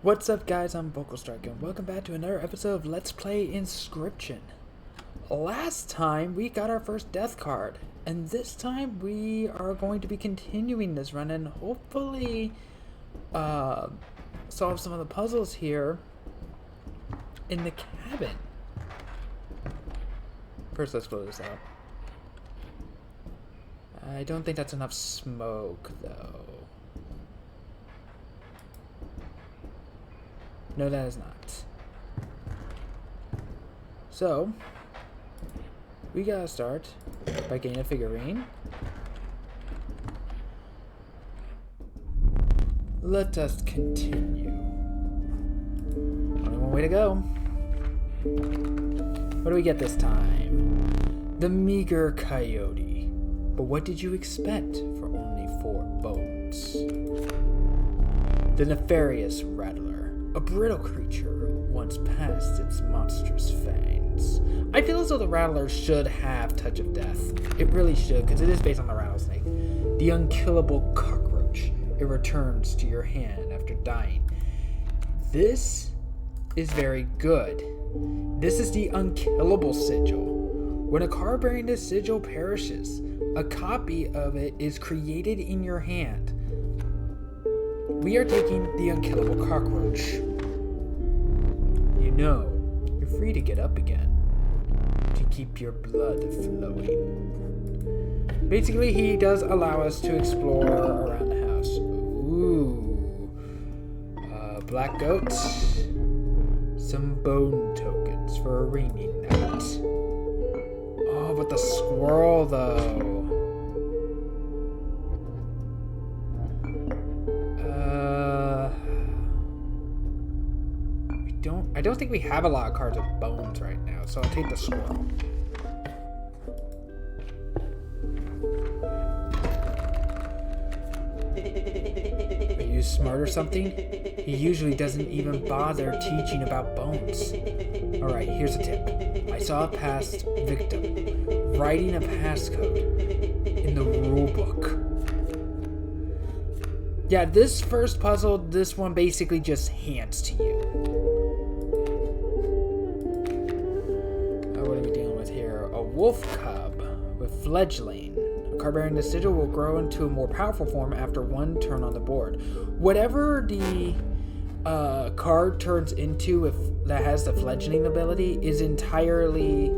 What's up, guys? I'm VocalStrike and welcome back to another episode of Let's Play Inscryption. Last time we got our first death card, and this time we are going to be continuing this run and hopefully solve some of the puzzles here in the cabin. First, let's blow this out. I don't think that's enough smoke, though. No, that is not. So, we gotta start by getting a figurine. Let us continue. Only one way to go. What do we get this time? The meager coyote. But what did you expect for only 4 bones? The nefarious rattler. A brittle creature once past its monstrous fangs. I feel as though the rattler should have touch of death. It really should, because it is based on the rattlesnake. The unkillable cockroach. It returns to your hand after dying. This is very good. This is the unkillable sigil. When a card bearing this sigil perishes, a copy of it is created in your hand. We are taking the unkillable cockroach. You know, you're free to get up again. To keep your blood flowing. Basically, he does allow us to explore around the house. Ooh. Black goat. Some bone tokens for a rainy night. Oh, but the squirrel, though. I don't think we have a lot of cards with bones right now, so I'll take the squirrel. Are you smart or something? He usually doesn't even bother teaching about bones. Alright, here's a tip. I saw a past victim writing a passcode in the rulebook. Yeah, this first puzzle, this one basically just hands to you. What are we dealing with here? A wolf cub with fledgling. A card bearing the sigil will grow into a more powerful form after 1 turn on the board. Whatever the card turns into, if that has the fledgling ability, is entirely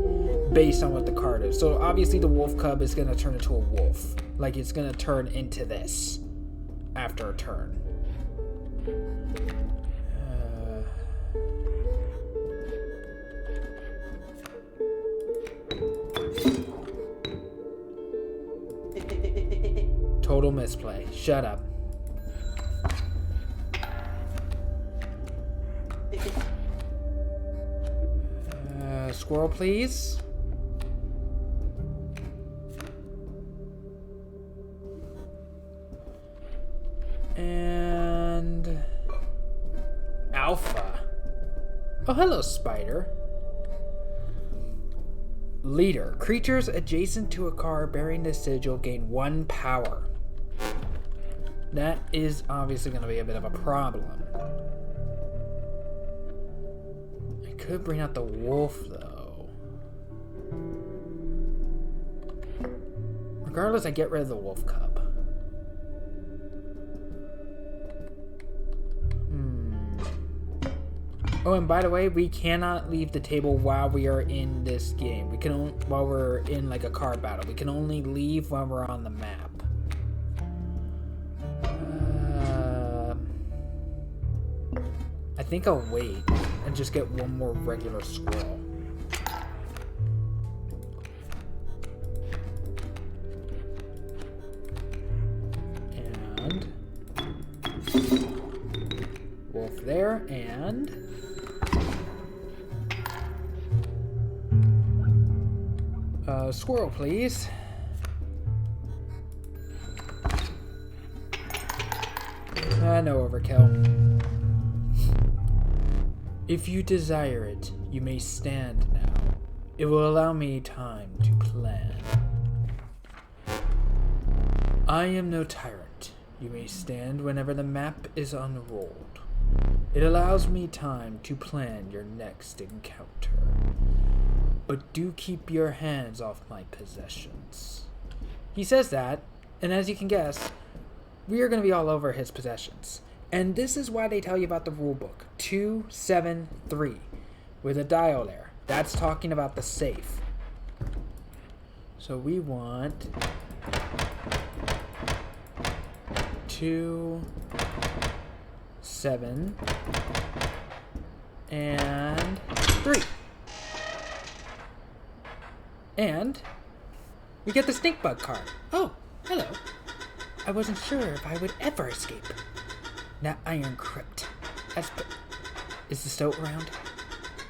based on what the card is. So obviously the wolf cub is going to turn into a wolf. Like, it's going to turn into this after a turn. Total misplay. Shut up. Squirrel, please. And Alpha. Oh, hello, spider. Leader. Creatures adjacent to a card bearing the sigil gain 1 power. That is obviously going to be a bit of a problem. I could bring out the wolf, though. Regardless, I get rid of the wolf cub. Oh, and by the way, we cannot leave the table while we are in this game. We can while we're in like a card battle. We can only leave when we're on the map. I think I'll wait and just get 1 more regular squirrel. And wolf there, and squirrel, please. No overkill. If you desire it, you may stand now. It will allow me time to plan. I am no tyrant. You may stand whenever the map is unrolled. It allows me time to plan your next encounter. But do keep your hands off my possessions. He says that, and as you can guess, we are going to be all over his possessions. And this is why they tell you about the rulebook. 273. With a dial there. That's talking about the safe. So we want 2, 7, and 3. And we get the stink bug card. Oh, hello. I wasn't sure if I would ever escape. Now Iron Crypt. Is the stoat around?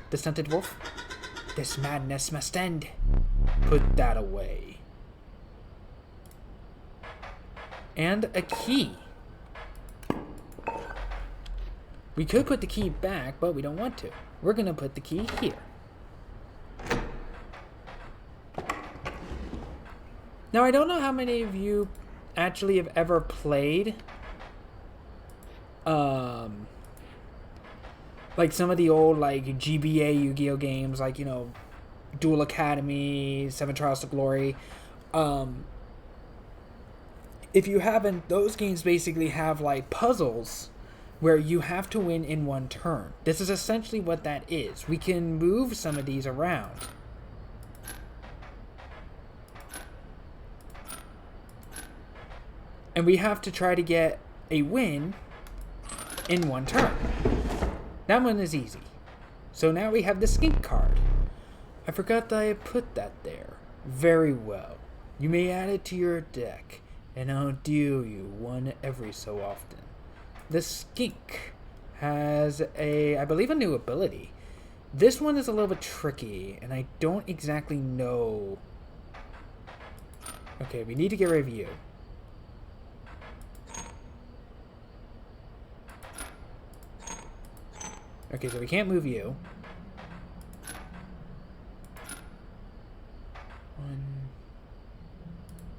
The stunted wolf? This madness must end. Put that away. And a key. We could put the key back, but we don't want to. We're gonna put the key here. Now, I don't know how many of you actually have ever played like some of the old like GBA Yu-Gi-Oh games, like, you know, Duel Academy, Seven Trials to Glory. If you haven't, those games basically have like puzzles where you have to win in one turn. This is essentially what that is. We can move some of these around. And we have to try to get a win in one turn. That one is easy. So now we have the skink card. I forgot that I had put that there. Very well. You may add it to your deck, and I'll deal you one every so often. The skink has I believe a new ability. This one is a little bit tricky, and I don't exactly know. Okay, we need to get rid of you. Okay, so we can't move you. 1.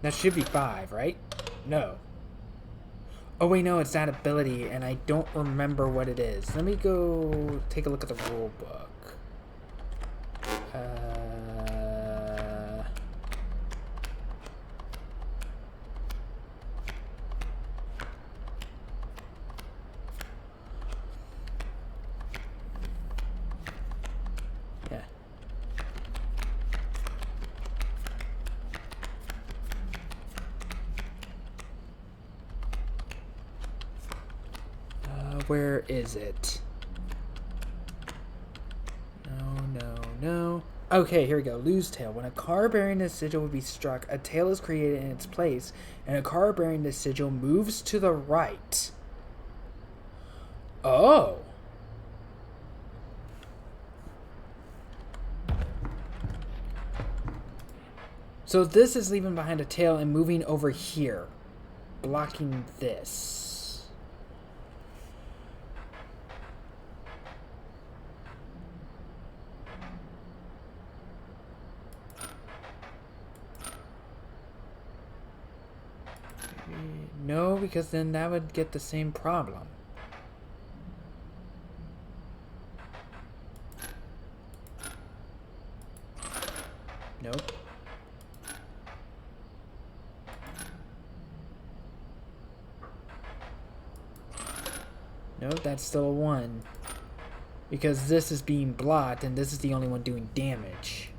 That should be 5, right? No. Oh wait, no, it's that ability, and I don't remember what it is. Let me go take a look at the rule book. Yeah. Where is it? No. Okay, here we go. Lose tail. When a card bearing this sigil would be struck, a tail is created in its place, and a card bearing this sigil moves to the right. Oh. So this is leaving behind a tail and moving over here, blocking this. No, because then that would get the same problem. Nope. Nope, that's still a 1. Because this is being blocked and this is the only one doing damage.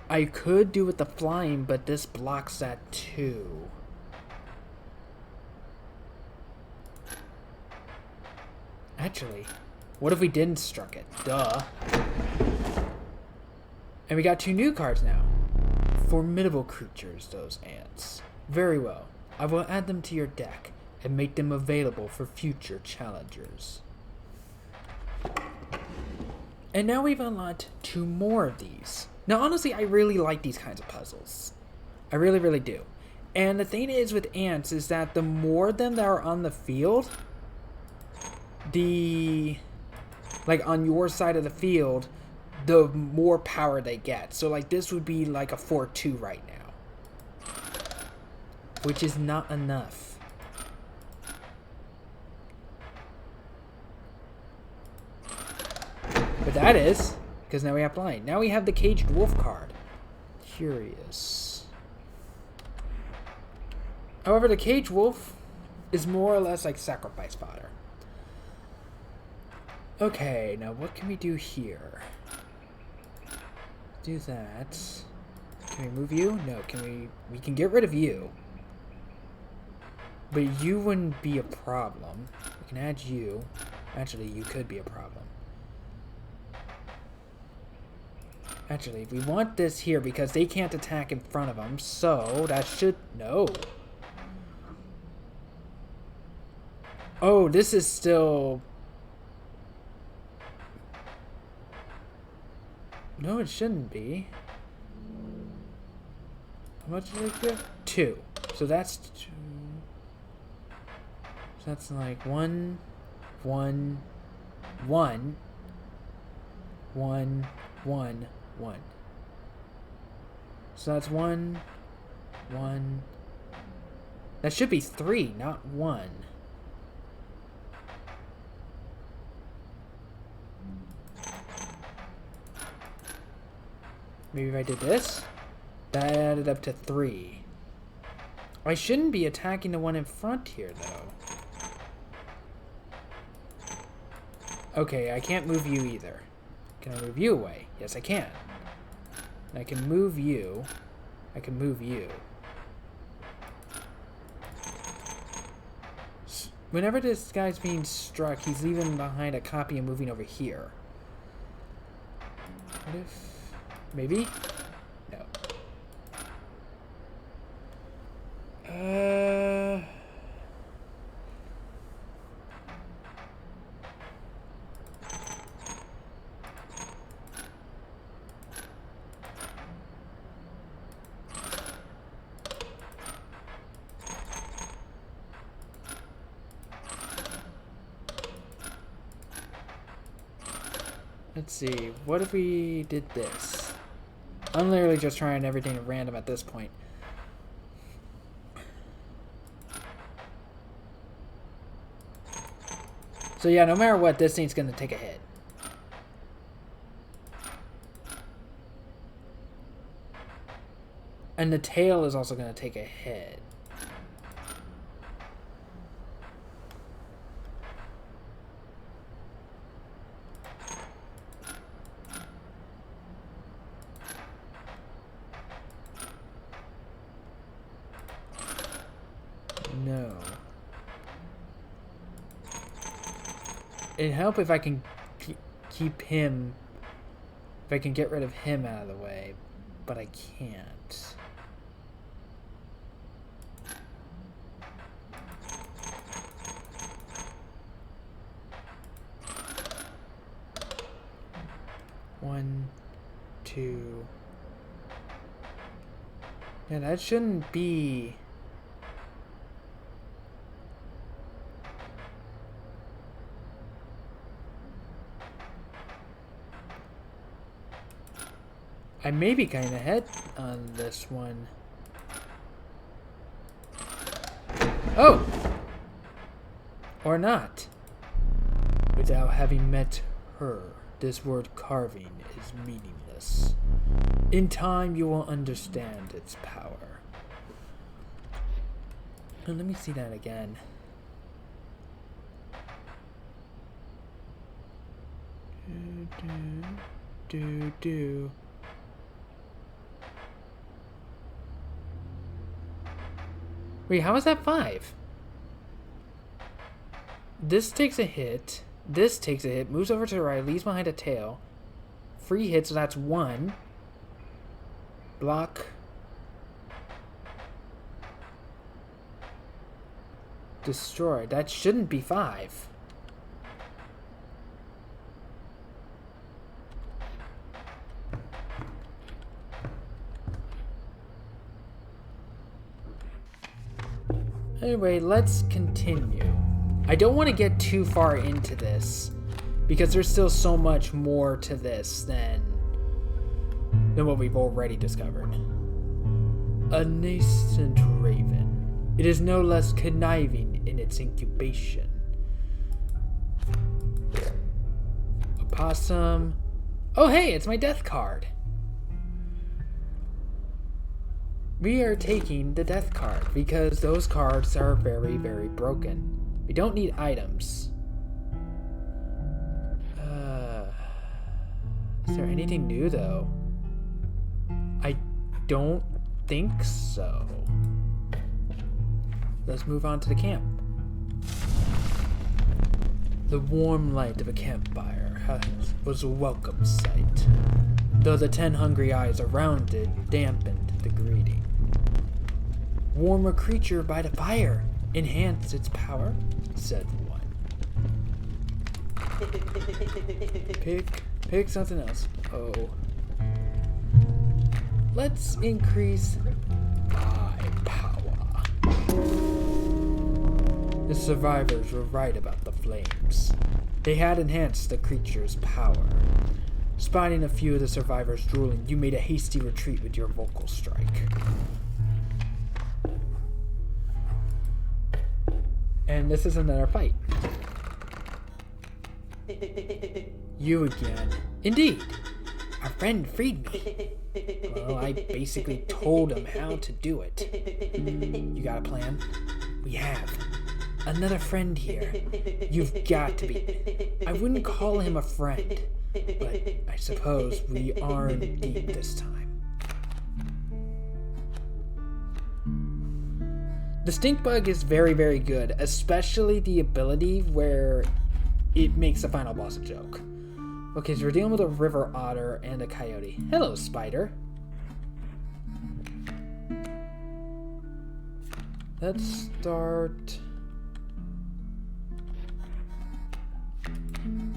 I could do with the flying, but this blocks that too. Actually, what if we didn't struck it? Duh. And we got 2 new cards now. Formidable creatures, those ants. Very well. I will add them to your deck and make them available for future challengers. And now we've unlocked 2 more of these. Now, honestly, I really like these kinds of puzzles. I really, really do. And the thing is with ants is that the more of them that are on the field, like on your side of the field, the more power they get. So like this would be like a 4-2 right now. which is not enough. But that is, because now we have blind. Now we have the caged wolf card. Curious. However, the caged wolf is more or less like sacrifice fodder. Okay, now what can we do here? Do that. Can we move you? No, we can get rid of you. But you wouldn't be a problem. We can add you. Actually, you could be a problem. Actually, if we want this here because they can't attack in front of them, so that should... No. Oh, this is still... No, it shouldn't be. How much did it give? 2. So that's 2. So that's like 1, 1, 1, 1, 1, 1. So that's 1, 1. That should be 3, not 1. Maybe if I did this, that added up to 3. I shouldn't be attacking the one in front here, though. Okay, I can't move you either. Can I move you away? Yes, I can. I can move you. I can move you. Whenever this guy's being struck, he's leaving behind a copy and moving over here. What if... Maybe? No. Let's see. What if we did this? I'm literally just trying everything at random at this point. So yeah, no matter what, this thing's gonna take a hit. And the tail is also gonna take a hit. No. It'd help if I can keep him... If I can get rid of him out of the way. But I can't. One, 2... Yeah, that shouldn't be... I may be kind of ahead on this one. Oh! Or not. Without having met her, this word carving is meaningless. In time, you will understand its power. Oh, let me see that again. Do. Wait, how is that 5? This takes a hit. This takes a hit. Moves over to the right. Leaves behind a tail. Free hit, so that's 1. Block. Destroy. That shouldn't be 5. Anyway, let's continue. I don't want to get too far into this because there's still so much more to this than what we've already discovered. A nascent raven. It is no less conniving in its incubation. A possum. Oh hey, it's my death card. We are taking the death card because those cards are very, very broken. We don't need items. Is there anything new though? I don't think so. Let's move on to the camp. The warm light of a campfire was a welcome sight, though the 10 hungry eyes around it dampened the greeting. Warm a creature by the fire, enhance its power, said one. Pick something else. Oh. Let's increase my power. The survivors were right about the flames. They had enhanced the creature's power. Spotting a few of the survivors drooling, you made a hasty retreat with your vocal strike. And this is another fight. You again. Indeed. Our friend freed me. Well, I basically told him how to do it. You got a plan? We have. Another friend here. You've got to be. I wouldn't call him a friend, but I suppose we are indeed this time. The stink bug is very, very good, especially the ability where it makes the final boss a joke. Okay, so we're dealing with a river otter and a coyote. Hello, spider. Let's start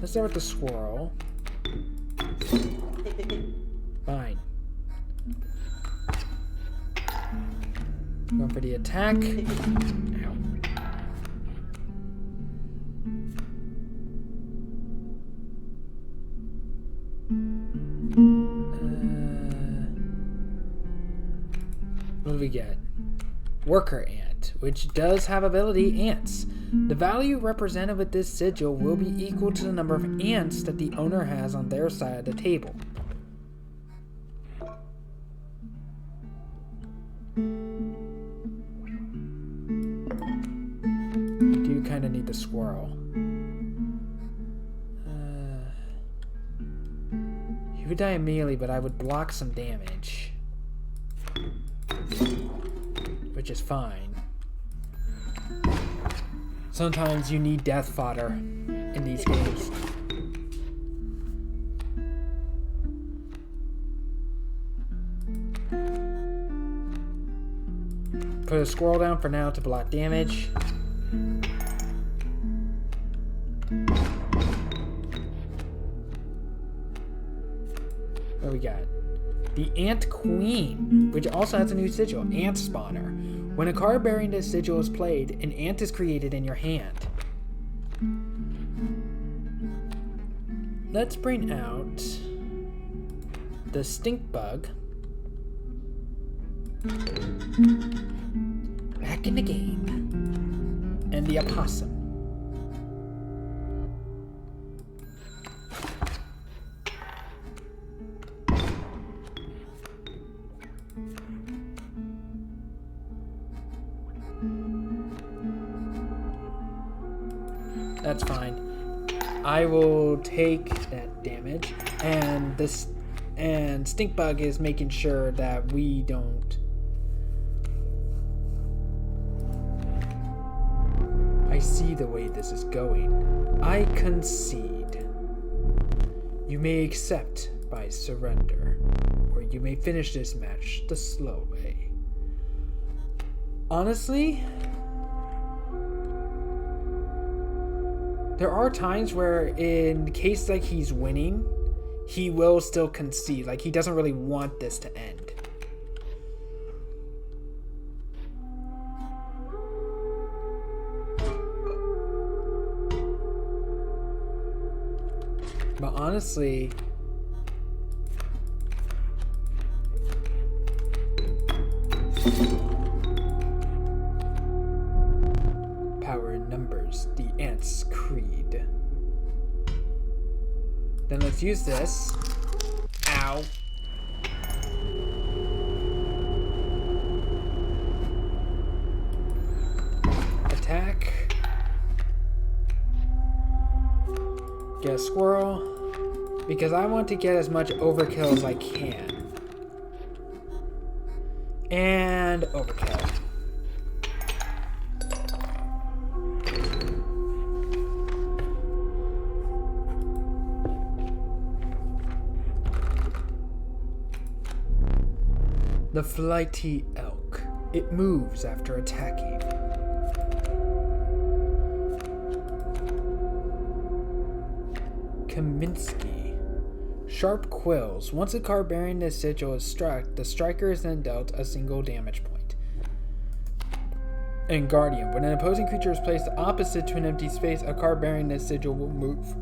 with the squirrel. Fine. Going for the attack. Ow. What do we get? Worker ant, which does have ability ants. The value represented with this sigil will be equal to the number of ants that the owner has on their side of the table. I do kind of need the squirrel. He would die immediately, but I would block some damage. Which is fine. Sometimes you need death fodder in these games. Put a squirrel down for now to block damage. What we got? The Ant Queen, which also has a new sigil, Ant Spawner. When a card bearing this sigil is played, an ant is created in your hand. Let's bring out the stink bug back in the game, and the opossum. That's fine. I will take that damage, and stink bug is making sure that we don't. I see the way this is going. I concede. You may accept by surrender, or you may finish this match the slow way. Honestly, there are times where in case like he's winning, he will still concede. Like he doesn't really want this to end. But honestly, Then let's use this. Ow. Attack. Get a squirrel. Because I want to get as much overkill as I can. And overkill. The flighty elk. It moves after attacking. Kaminsky. Sharp quills. Once a card bearing this sigil is struck, the striker is then dealt a single damage point. And Guardian. When an opposing creature is placed opposite to an empty space, a card bearing this sigil will move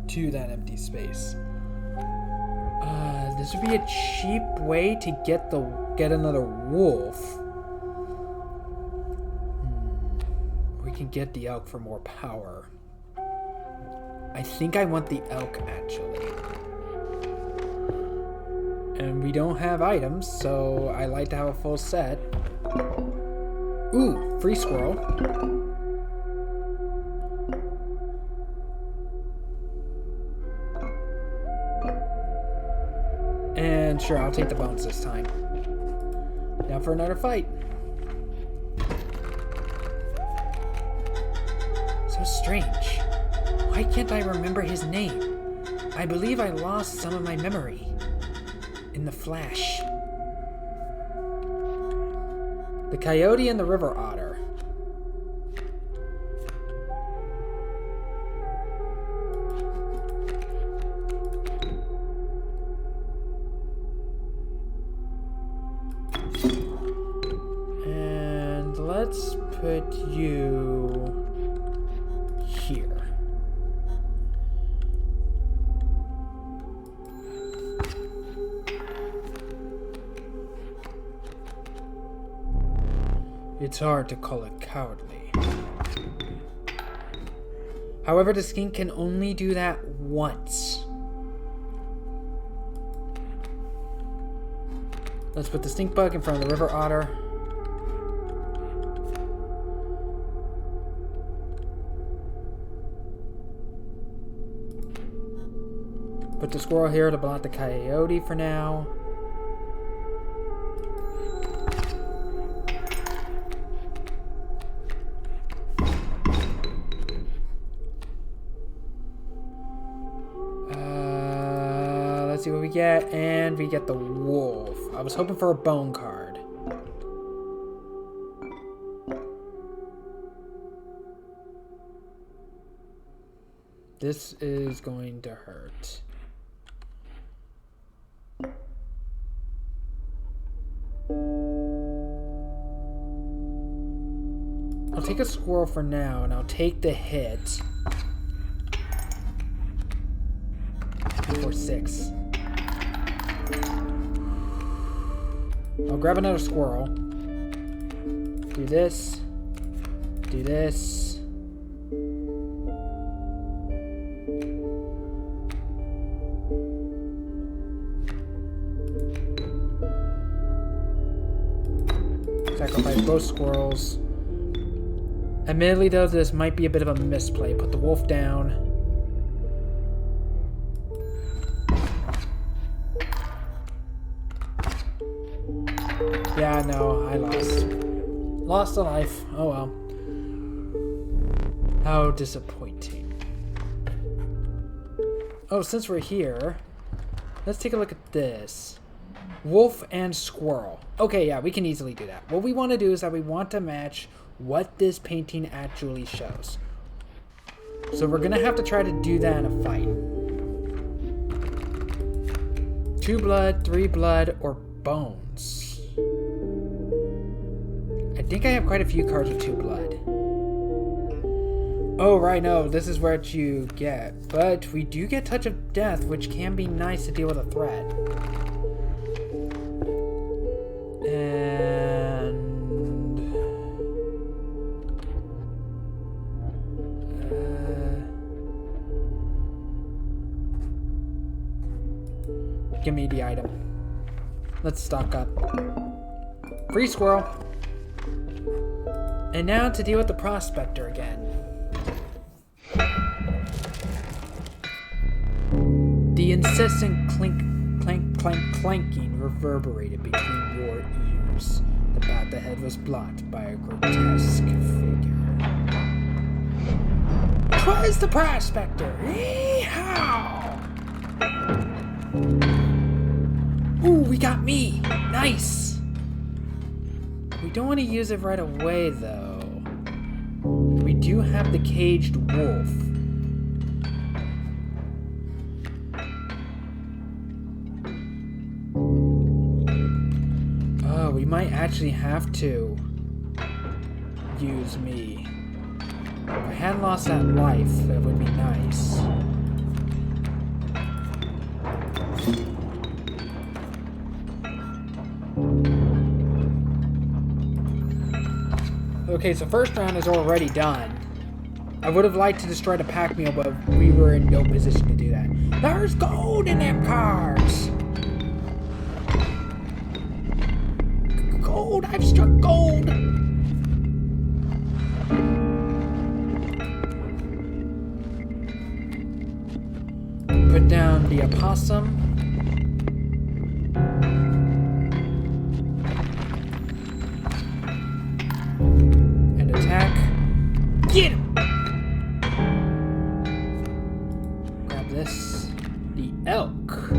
to that empty space. This would be a cheap way to get another wolf. We can get the elk for more power. I think I want the elk, actually. And we don't have items, so I like to have a full set. Ooh, free squirrel. And sure, I'll take the bones this time. Now for another fight. So strange. Why can't I remember his name? I believe I lost some of my memory in the flash. The coyote and the river otter. And let's put you here. It's hard to call it cowardly. However, the skink can only do that once. Let's put the stink bug in front of the river otter. Put the squirrel here to block the coyote for now. Let's see what we get, and we get the wolf. I was hoping for a bone card. This is going to hurt. I'll take a squirrel for now, and I'll take the hit. For 6. I'll grab another squirrel. Do this. Do this. Sacrifice both squirrels. Admittedly, though, this might be a bit of a misplay. Put the wolf down. Yeah, no, I lost. Lost a life. Oh well. How disappointing. Oh, since we're here, let's take a look at this. Wolf and squirrel. Okay, yeah, we can easily do that. What we want to do is that we want to match what this painting actually shows. So we're going to have to try to do that in a fight. 2 blood, 3 blood, or bones. I think I have quite a few cards with 2 blood. Oh, right, no, this is what you get. But we do get Touch of Death, which can be nice to deal with a threat. And... Give me the item. Let's stock up. Free squirrel. And now to deal with the prospector again. The incessant clink, clank, clank, clanking reverberated between your ears. The path ahead was blocked by a grotesque figure. 'Twas the prospector! Yee-haw! Ooh, we got me! Nice! We don't want to use it right away, though. We do have the caged wolf. Oh, we might actually have to use me. If I hadn't lost that life, that would be nice. Okay, so first round is already done. I would have liked to destroy the pack mule, but we were in no position to do that. There's gold in them cars! Gold! I've struck gold! Put down the opossum. And attack. Get him! Grab this. The elk.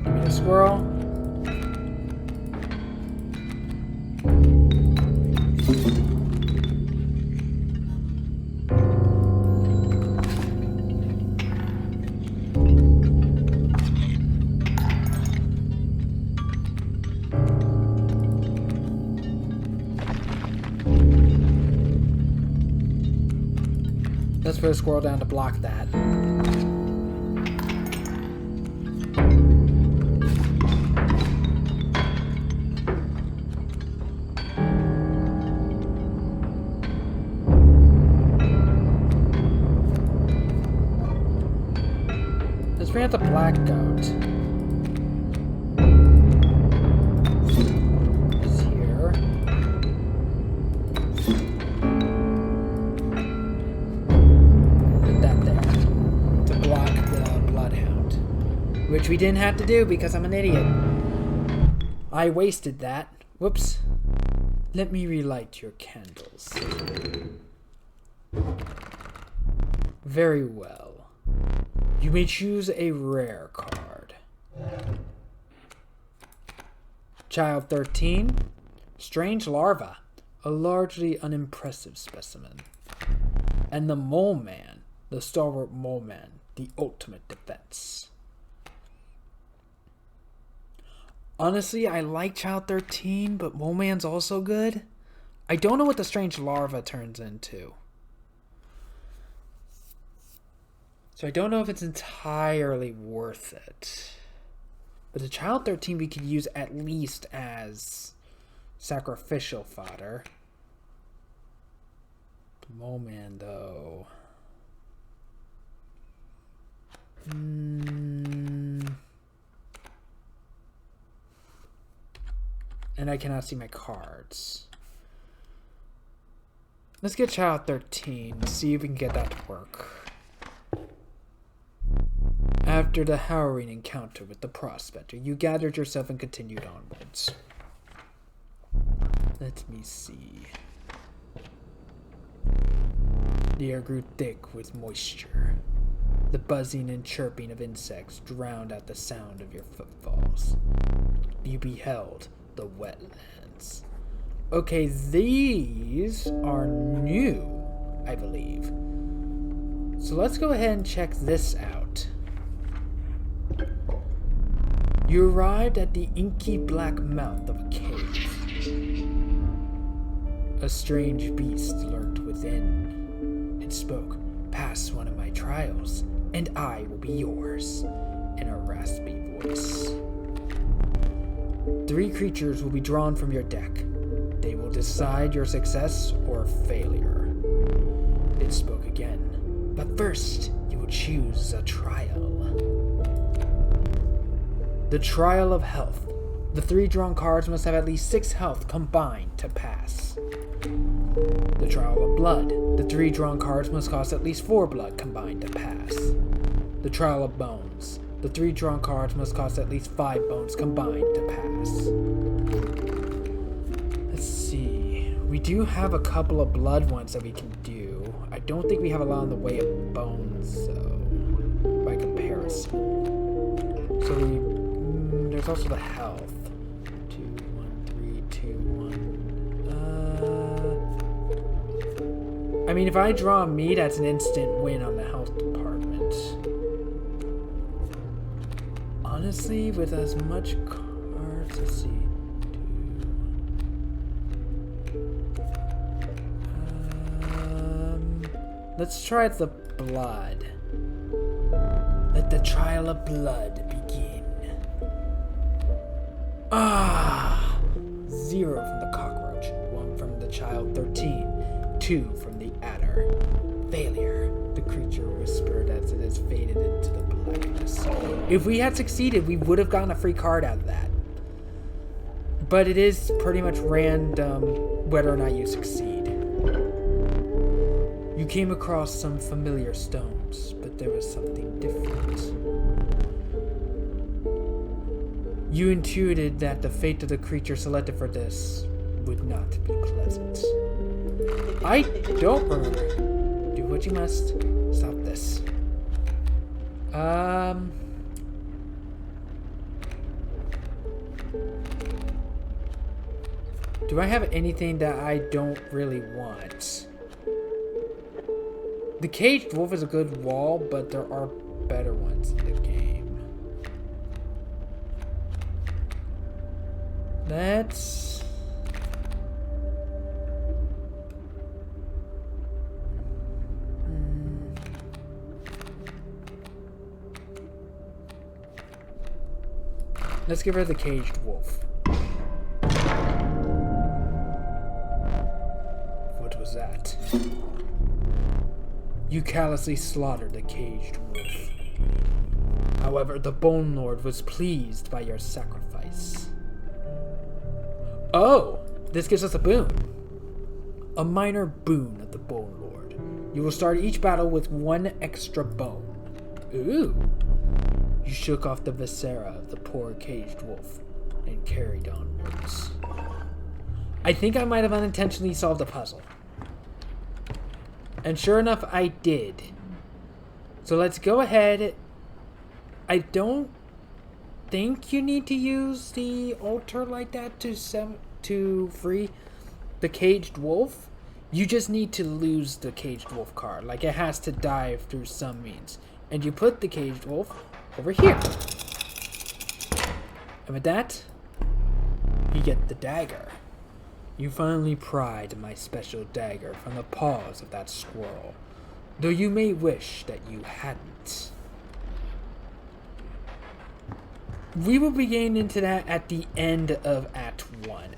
Give me the squirrel. Let's put a squirrel down to block that. Let's bring out the black goat. It's here. Which we didn't have to do because I'm an idiot. I wasted that. Whoops. Let me relight your candles. Very well. You may choose a rare card. Child 13. Strange larva. A largely unimpressive specimen. And the Mole Man. The stalwart Mole Man. The ultimate defense. Honestly, I like Child 13, but Mole Man's also good. I don't know what the strange larva turns into. So I don't know if it's entirely worth it. But the Child 13 we could use at least as sacrificial fodder. The Mole Man, though. And I cannot see my cards. Let's get Child 13. See if we can get that to work. After the harrowing encounter with the prospector, you gathered yourself and continued onwards. Let me see. The air grew thick with moisture. The buzzing and chirping of insects drowned out the sound of your footfalls. You beheld the wetlands. Okay, these are new, I believe. So let's go ahead and check this out. You arrived at the inky black mouth of a cave. A strange beast lurked within. It spoke, "Pass one of my trials, and I will be yours," in a raspy voice. 3 creatures will be drawn from your deck. They will decide your success or failure. It spoke again. But first, you will choose a trial. The Trial of Health. The 3 drawn cards must have at least 6 health combined to pass. The Trial of Blood. The 3 drawn cards must cost at least 4 blood combined to pass. The Trial of Bones. The 3 drawn cards must cost at least 5 bones combined to pass. Let's see. We do have a couple of blood ones that we can do. I don't think we have a lot in the way of bones, though, by comparison. So there's also the health. 2, 1, 3, 2, 1. I mean, if I draw me, that's an instant win on the health department. Honestly, with as much cards, let's see. 2. Let's try the blood. Let the Trial of Blood begin. 0 from the cockroach, 1 from the child 13, 2 from the adder. Failure, the creature whispered as it has faded into the blackness. If we had succeeded, we would have gotten a free card out of that. But it is pretty much random whether or not you succeed. You came across some familiar stones, but there was something different. You intuited that the fate of the creature selected for this would not be pleasant. I don't remember. Do what you must. Stop this. Do I have anything that I don't really want? The Caged Wolf is a good wall, but there are better ones in the game. Let's... Let's give her the Caged Wolf. What was that? You callously slaughtered the Caged Wolf. However, the Bone Lord was pleased by your sacrifice. Oh! This gives us a boon. A minor boon of the Bone Lord. You will start each battle with 1 extra bone. Ooh! You shook off the viscera of the poor Caged Wolf and carried onwards. I think I might have unintentionally solved a puzzle. And sure enough, I did. So let's go ahead. I don't think you need to use the altar like that to free the Caged Wolf. You just need to lose the Caged Wolf card. Like, it has to die through some means. And you put the Caged Wolf over here. And with that, you get the dagger. You finally pried my special dagger from the paws of that squirrel, though you may wish that you hadn't. We will be getting into that at the end of Act 1,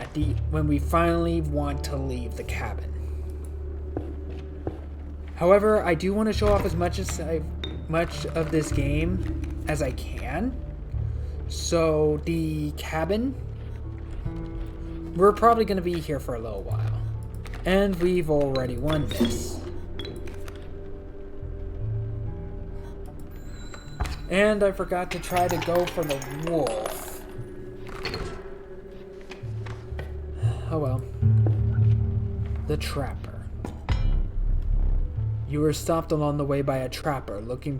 when we finally want to leave the cabin. However, I do want to show off as much of this game as I can. So the cabin, we're probably going to be here for a little while. And we've already won this. And I forgot to try to go for the wolf. Oh well. The trapper. You were stopped along the way by a trapper looking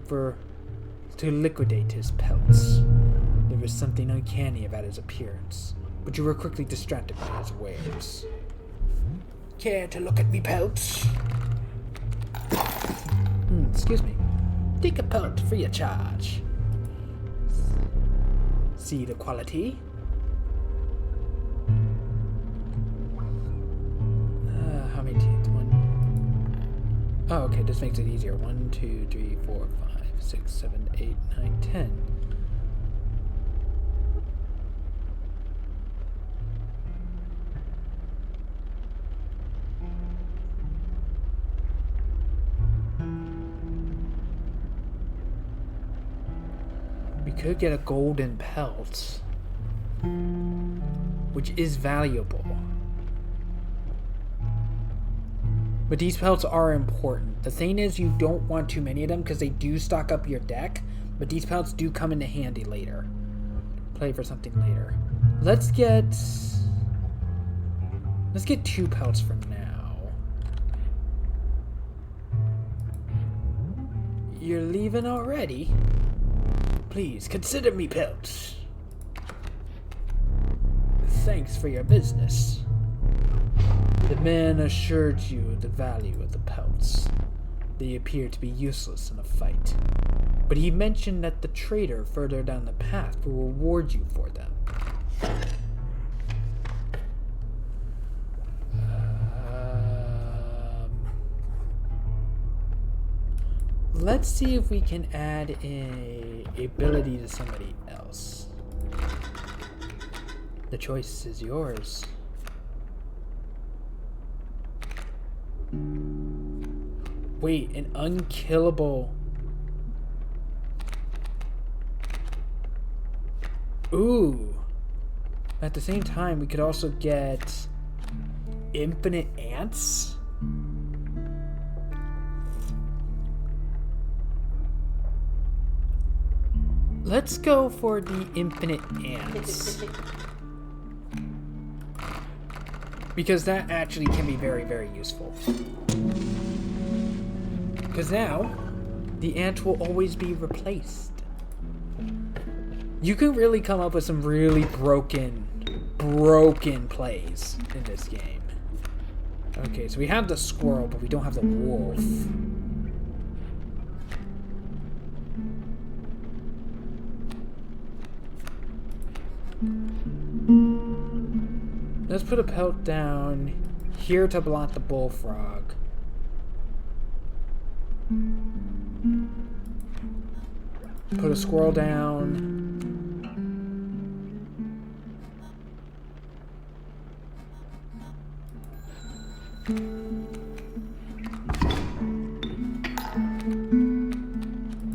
to liquidate his pelts. There was something uncanny about his appearance, but you were quickly distracted by his wares. Care to look at me pelts? Excuse me. Take a pelt free of charge. See the quality? How many teeth? 1. Oh, okay, this makes it easier. 1, 2, 3, 4, 5, 6, 7, 8, 9, 10. could get a golden pelt, which is valuable. But these pelts are important. The thing is, you don't want too many of them because they do stock up your deck, but these pelts do come into handy later. Play for something later. Let's get 2 pelts for now. You're leaving already? Please consider me pelts. Thanks for your business. The man assured you the value of the pelts. They appear to be useless in a fight. But he mentioned that the trader further down the path will reward you for them. Let's see if we can add a ability to somebody else. The choice is yours. Wait, an unkillable... Ooh. At the same time, we could also get infinite ants. Let's go for the infinite ants. Because that actually can be very, very useful. Because now, the ant will always be replaced. You can really come up with some really broken plays in this game. Okay, so we have the squirrel, but we don't have the wolf. Let's put a pelt down here to block the bullfrog. Put a squirrel down.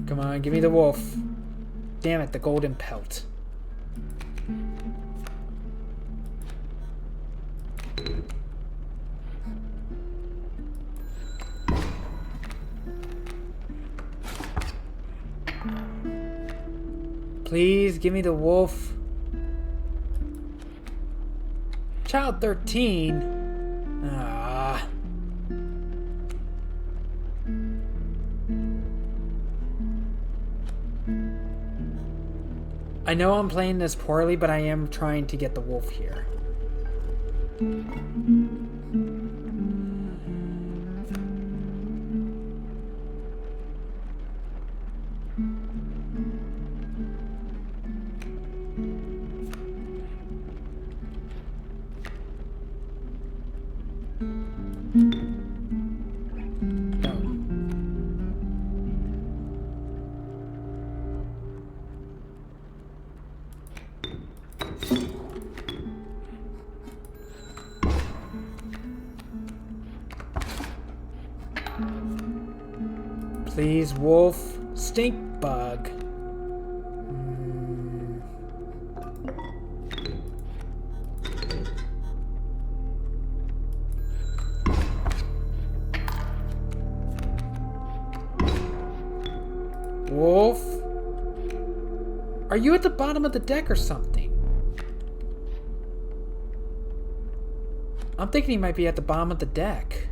Come on, give me the wolf. Damn it, the golden pelt. Please give me the wolf. Child 13. Ah. I know I'm playing this poorly, but I am trying to get the wolf here. Please, wolf. Stink bug. Wolf? Are you at the bottom of the deck or something? I'm thinking he might be at the bottom of the deck.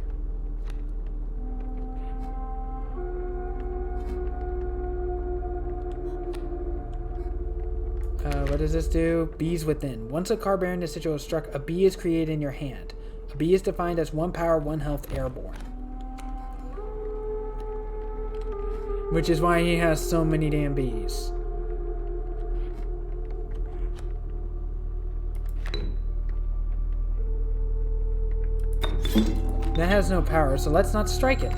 What does this do? Bees within. Once a card bearing this sigil is struck, a bee is created in your hand. A bee is defined as 1 power, 1 health, airborne. Which is why he has so many damn bees. That has no power, so let's not strike it.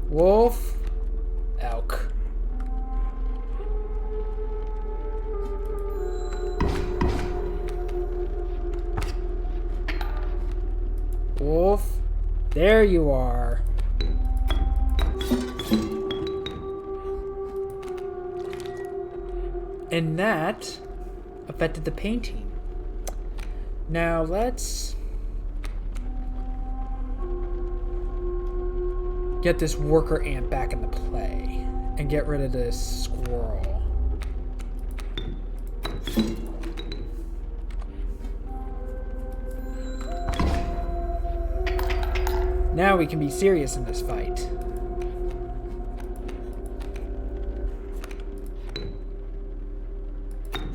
Wolf. Elk. Wolf. There you are. And that affected the painting. Now let's get this worker ant back into play and get rid of this squirrel. Now we can be serious in this fight.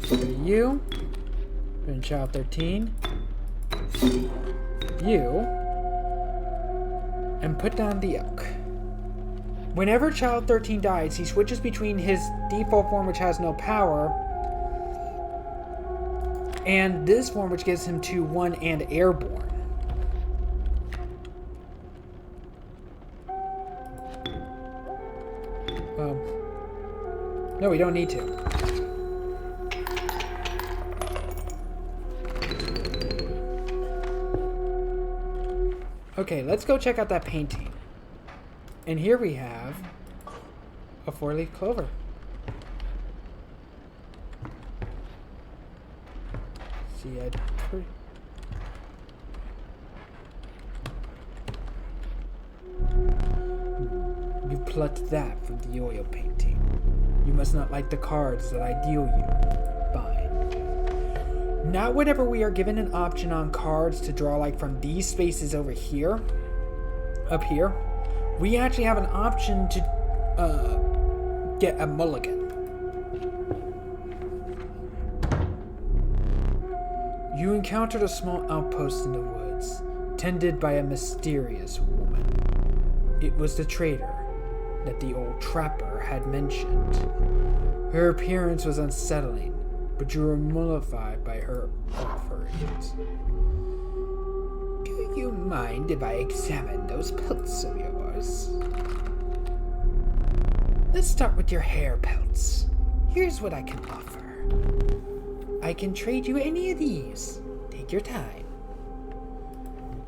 So you, in Child 13, you, and put down the elk. Whenever Child 13 dies, he switches between his default form, which has no power, and this form, which gives him 2-1 and airborne. No, we don't need to. Okay, let's go check out that painting. And here we have a 4-leaf clover. See, you plucked that from the oil painting. You must not like the cards that I deal you. Fine. Now whenever we are given an option on cards to draw like from these spaces over here, up here, we actually have an option to get a mulligan. You encountered a small outpost in the woods, tended by a mysterious woman. It was the trader that the old trapper had mentioned. Her appearance was unsettling, but you were mollified by her offerings. Do you mind if I examine those pelts of yours? Let's start with your hair pelts. Here's what I can offer. I can trade you any of these. Take your time.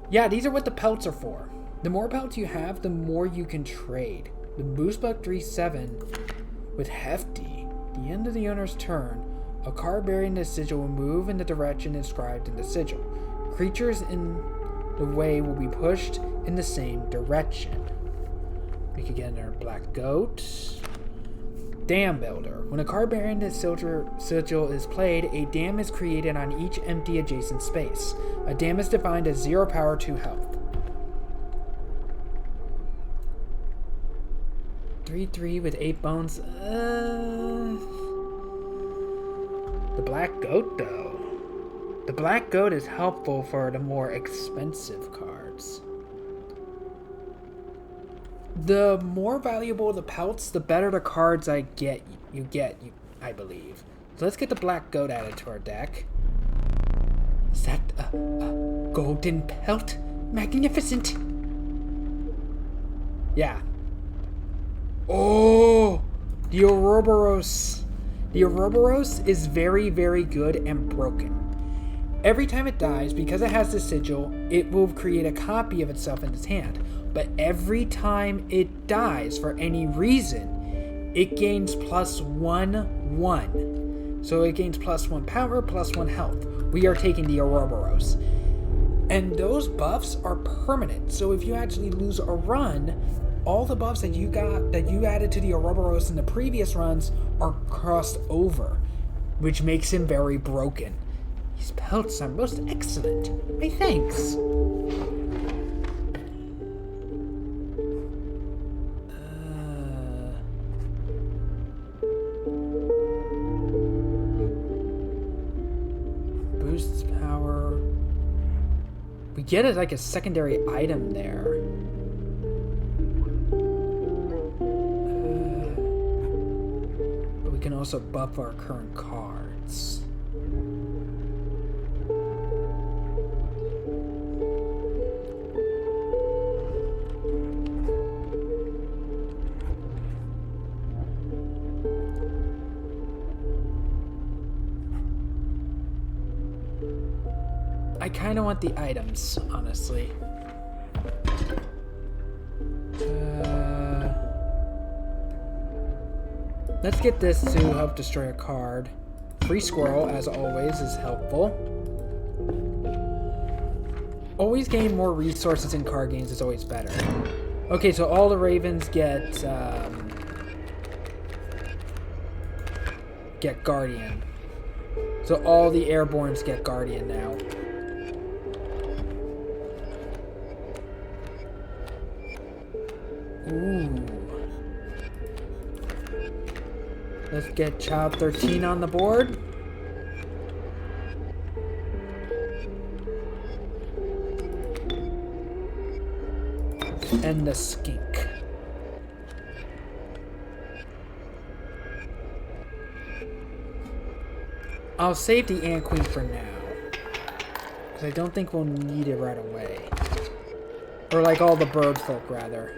Yeah, these are what the pelts are for. The more pelts you have, the more you can trade. The Boostbuck 3-7 with Hefty, the end of the owner's turn, a card bearing the sigil will move in the direction inscribed in the sigil. Creatures in the way will be pushed in the same direction. We could get another Black Goat. Dam Builder. When a card bearing the sigil is played, a dam is created on each empty adjacent space. A dam is defined as 0 power, 2 health. 3-3 with 8 bones. The Black Goat, though. The Black Goat is helpful for the more expensive cards. The more valuable the pelts, the better the cards I believe. So let's get the Black Goat added to our deck. Is that a golden pelt? Magnificent! Yeah. Oh! The Ouroboros. The Ouroboros is very, very good and broken. Every time it dies, because it has the sigil, it will create a copy of itself in its hand. But every time it dies, for any reason, it gains +1/1. So it gains +1 power, +1 health. We are taking the Ouroboros. And those buffs are permanent. So if you actually lose a run, all the buffs that you added to the Ouroboros in the previous runs are crossed over, which makes him very broken. These pelts are most excellent. My thanks. Boosts power. We get it like a secondary item there. But we can also buff our current cards. I kind of want the items, honestly. Let's get this to help destroy a card. Free squirrel, as always, is helpful. Always gain more resources in card games is always better. Okay, so all the ravens get guardian. So all the airborns get guardian now. Ooh. Let's get child 13 on the board. And the skink. I'll save the ant queen for now, because I don't think we'll need it right away. Or like all the bird folk, rather.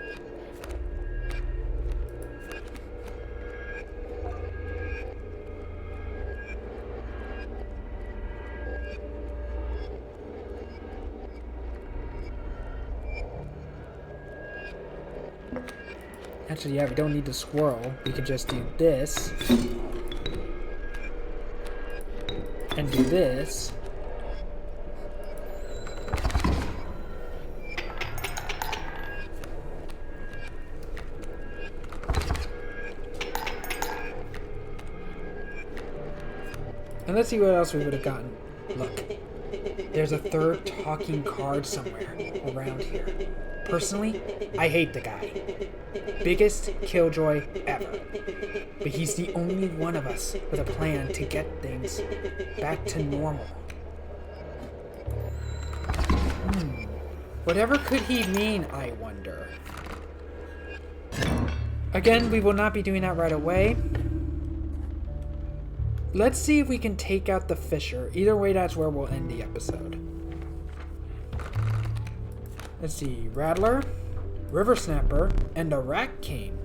Actually, yeah, we don't need the squirrel. We can just do this. And do this. And let's see what else we would have gotten. Look, there's a third talking card somewhere around here. Personally, I hate the guy. Biggest killjoy ever. But he's the only one of us with a plan to get things back to normal. Whatever could he mean, I wonder? Again, we will not be doing that right away. Let's see if we can take out the Fisher. Either way, that's where we'll end the episode. Let's see. Rattler, River Snapper, and a Rat Cane.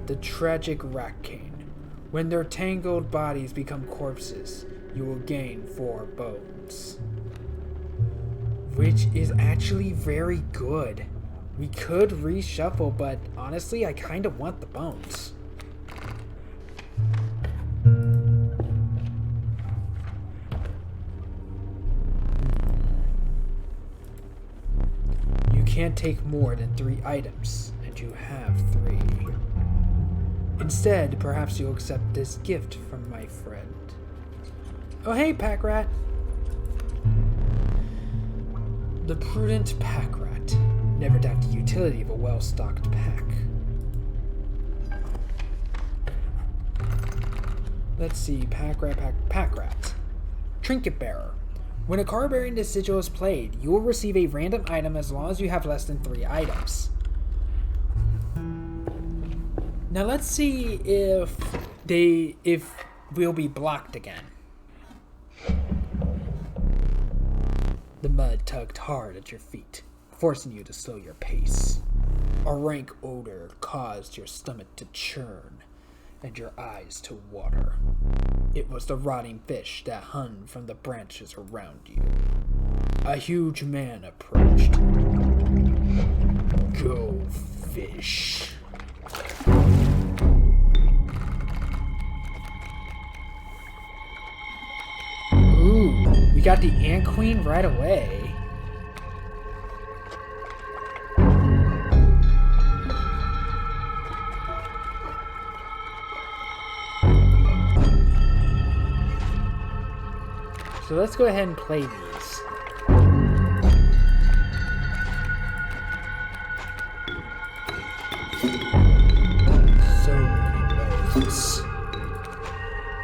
The tragic Rat Cane. When their tangled bodies become corpses, you will gain 4 bones. Which is actually very good. We could reshuffle, but honestly, I kind of want the bones. You can't take more than 3 items, and you have 3. Instead, perhaps you'll accept this gift from my friend. Oh hey, Pack Rat. The prudent Pack Rat. Never doubt the utility of a well-stocked pack. Let's see, Pack Rat. Trinket Bearer. When a card bearing this sigil is played, you will receive a random item as long as you have less than 3 items. Now let's see if we'll be blocked again. The mud tugged hard at your feet, forcing you to slow your pace. A rank odor caused your stomach to churn and your eyes to water. It was the rotting fish that hung from the branches around you. A huge man approached. Go fish. Ooh, we got the Ant Queen right away. So let's go ahead and play these. So many modes.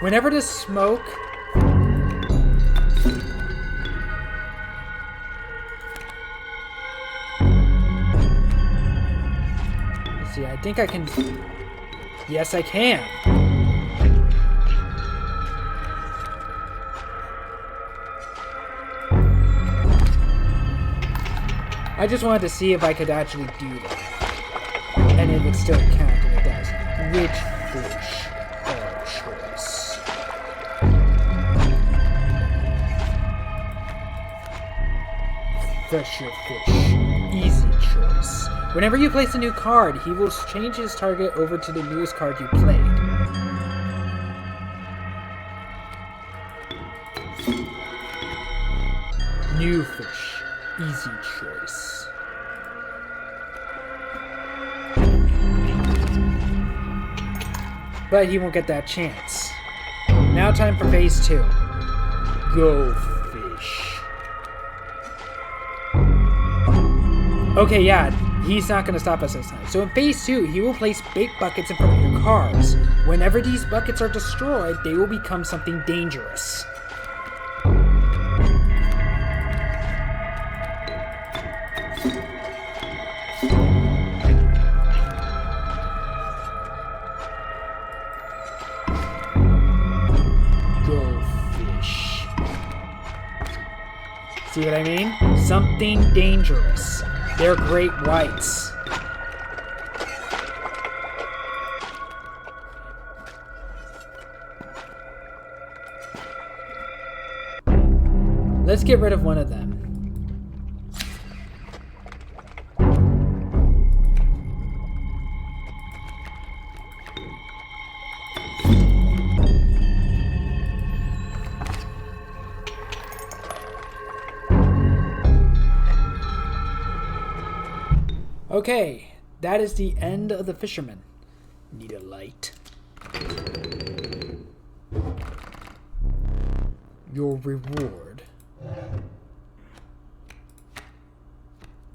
Whenever the smoke let's see, I think I can. Yes, I can. I just wanted to see if I could actually do that. And it would still count, and it does. Which fish are choice? Fresher fish. Easy choice. Whenever you place a new card, he will change his target over to the newest card you played. New fish. Easy choice. But he won't get that chance. Now time for phase 2. Go fish. Okay, yeah, he's not going to stop us this time. So in phase 2, he will place bait buckets in front of your cars. Whenever these buckets are destroyed, they will become something dangerous. See what I mean? Something dangerous. They're great whites. Let's get rid of one of them. Okay, that is the end of the fisherman. Need a light. Your reward.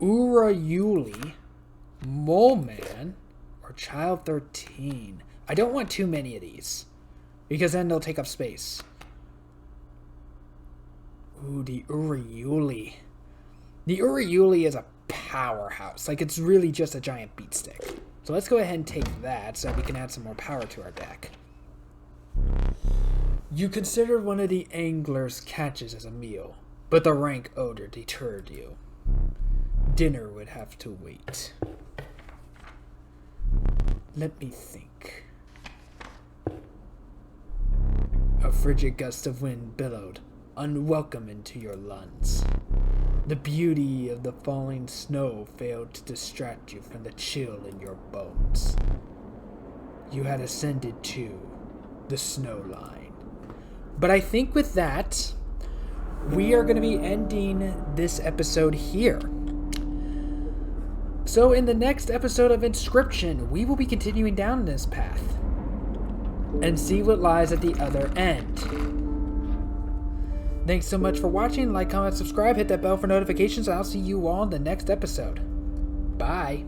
Urayuli, Mole Man, or Child 13. I don't want too many of these, because then they'll take up space. Ooh, the Urayuli. The Urayuli is a powerhouse. Like, it's really just a giant beat stick. So let's go ahead and take that so we can add some more power to our deck. You considered one of the angler's catches as a meal, but the rank odor deterred you. Dinner would have to wait. Let me think. A frigid gust of wind billowed, unwelcome into your lungs. The beauty of the falling snow failed to distract you from the chill in your bones. You had ascended to the snow line. But I think with that, we are going to be ending this episode here. So in the next episode of Inscryption, we will be continuing down this path and see what lies at the other end. Thanks so much for watching. Like, comment, subscribe, hit that bell for notifications, and I'll see you all in the next episode. Bye.